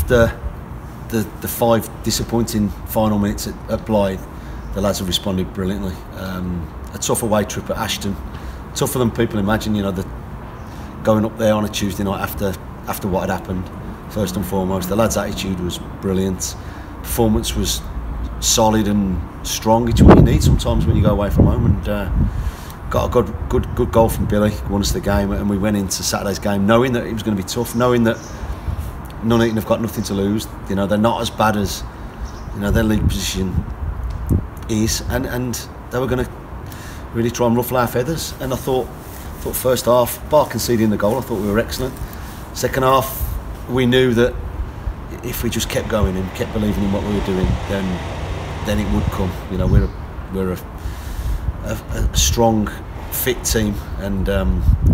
after the 5 disappointing final minutes at Blythe, the lads have responded brilliantly. A tough away trip at Ashton, tougher than people imagine. Going up there on a Tuesday night after what had happened. First and foremost, the lads' attitude was brilliant. Performance was solid and strong. It's what you need sometimes when you go away from home. And got a good goal from Billy, won us the game, and we went into Saturday's game knowing that it was going to be tough, knowing that Nuneaton have got nothing to lose. They're not as bad as their league position is, and they were going to really try and ruffle our feathers. And I thought first half, bar conceding the goal, I thought we were excellent. Second half, we knew that if we just kept going and kept believing in what we were doing, then it would come. We're a strong, fit team, and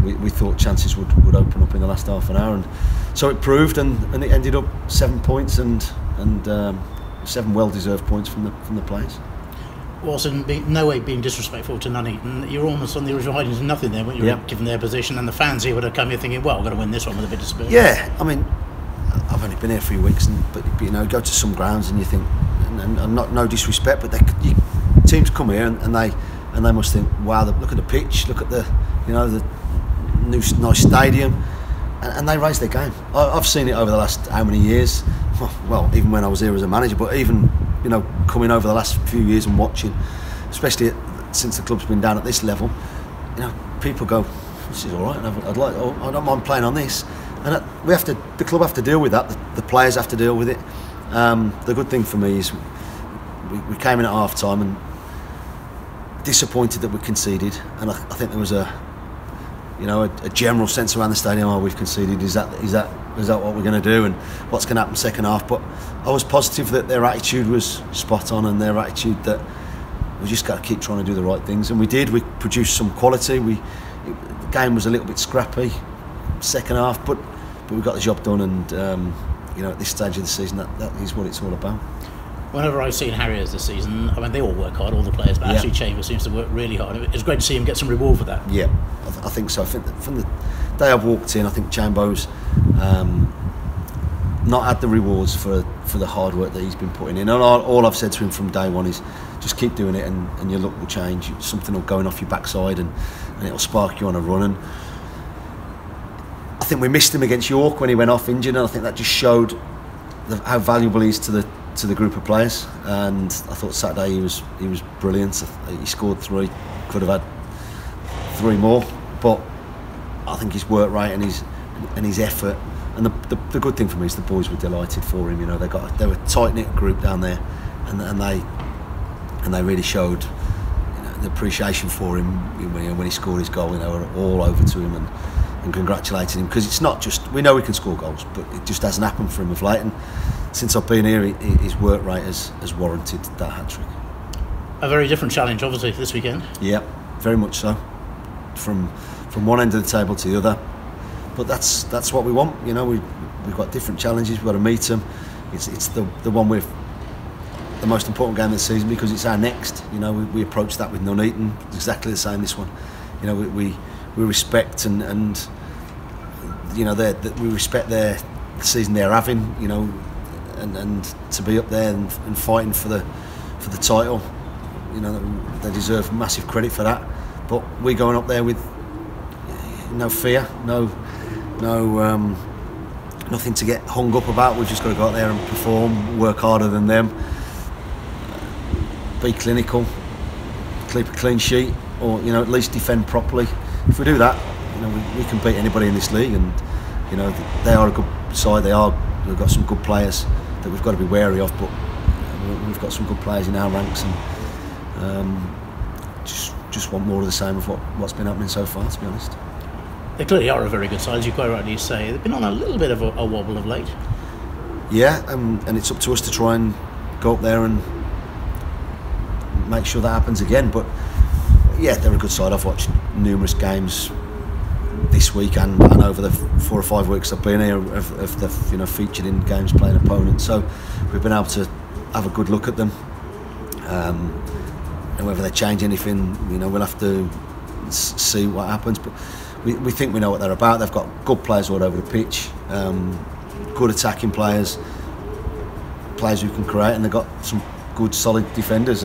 we thought chances would open up in the last half an hour, and so it proved, and it ended up 7 points and 7 well-deserved points from the players. Was in no way being disrespectful to Nuneaton. You're almost on the original hiding to nothing there when you were given their position, and the fans here would have come here thinking, well, we're going to win this one with a bit of spirit. Yeah, I mean, I've only been here 3 weeks, but go to some grounds and you think, and not no disrespect, but teams come here and they must think, wow, look at the pitch, look at the new nice stadium, and they raise their game. I've seen it over the last how many years? Well, even when I was here as a manager, but even coming over the last few years and watching, especially since the club's been down at this level, people go, this is all right. I don't mind playing on this, and the club have to deal with that. The players have to deal with it. The good thing for me is we came in at half time and disappointed that we conceded, and I think there was a general sense around the stadium, oh, we've conceded, is that what we're going to do, and what's going to happen second half? But I was positive that their attitude was spot on, and their attitude that we just got to keep trying to do the right things, and we did. We produced some quality. The game was a little bit scrappy second half, but we got the job done, and at this stage of the season, that is what it's all about. Whenever I've seen Harriers this season, I mean, they all work hard, all the players, but Ashley Chambers seems to work really hard. It's great to see him get some reward for that. Yeah, I think so. I think that from the day I've walked in, I think Chambo's not had the rewards for the hard work that he's been putting in. And all I've said to him from day one is just keep doing it, and your luck will change. Something will go off your backside, and it'll spark you on a run. And I think we missed him against York when he went off injured, and I think that just showed how valuable he is to the group of players. And I thought Saturday he was brilliant. He scored 3, could have had 3 more, but I think his work rate and his effort, and the good thing for me is the boys were delighted for him. They were a tight knit group down there, and they really showed the appreciation for him when he scored his goal. They were all over to him and congratulating him, because it's not just, we know he can score goals, but it just hasn't happened for him of late. And since I've been here, his work rate has warranted that hat-trick. A very different challenge, obviously, this weekend. Yeah, very much so. From one end of the table to the other, but that's what we want. We've got different challenges. We've got to meet them. It's the one with the most important game of the season, because it's our next. We approach that with Nuneaton exactly the same. This one, we respect and we respect the season they're having. And to be up there and fighting for the title, they deserve massive credit for that. But we're going up there with no fear, nothing to get hung up about. We've just got to go out there and perform, work harder than them, be clinical, keep a clean sheet, or at least defend properly. If we do that, we can beat anybody in this league. And they are a good side. We've got some good players that we've got to be wary of, but we've got some good players in our ranks, and just want more of the same of what's been happening so far, to be honest. They clearly are a very good side, as you quite rightly say. They've been on a little bit of a wobble of late. Yeah, and it's up to us to try and go up there and make sure that happens again. But yeah, they're a good side. I've watched numerous games this week and over the 4 or 5 weeks I've been here of the featured in games playing opponents. So we've been able to have a good look at them. And whether they change anything, we'll have to see what happens. But we think we know what they're about. They've got good players all over the pitch, good attacking players, players who can create, and they've got some good, solid defenders.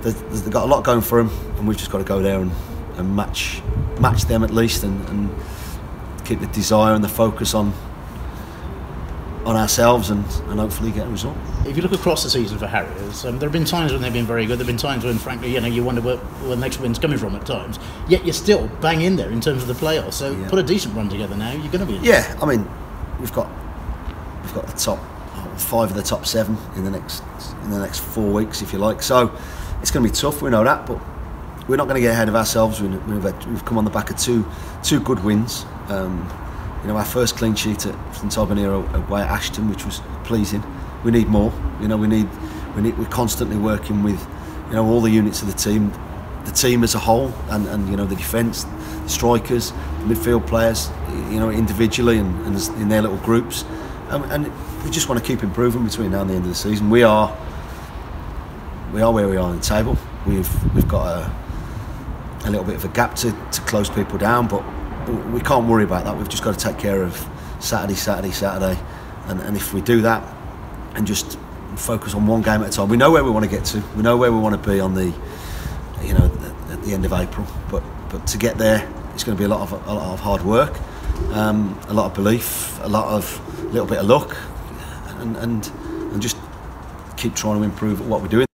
They've got a lot going for them, and we've just got to go there and match them at least, and keep the desire and the focus on ourselves, and hopefully get a result. If you look across the season for Harriers, there have been times when they've been very good. There have been times when, frankly, you wonder where the next win's coming from at times. Yet you're still bang in there in terms of the playoffs. So put a decent run together now. You're going to be. Yeah, I mean, we've got the top 5 of the top 7 in the next 4 weeks, if you like. So it's going to be tough. We know that, but we're not going to get ahead of ourselves. We've come on the back of two good wins. Our first clean sheet since I've been here away at Ashton, which was pleasing. We need more. We're constantly working with all the units of the team as a whole, and the defence, the strikers, the midfield players, individually and in their little groups, and we just want to keep improving between now and the end of the season. We are where we are on the table. We've got a little bit of a gap to close people down, but we can't worry about that. We've just got to take care of Saturday, and if we do that and just focus on one game at a time, we know where we want to get to. We know where we want to be on the, at the end of April. But to get there, it's going to be a lot of hard work, a lot of belief, a little bit of luck, and just keep trying to improve at what we're doing.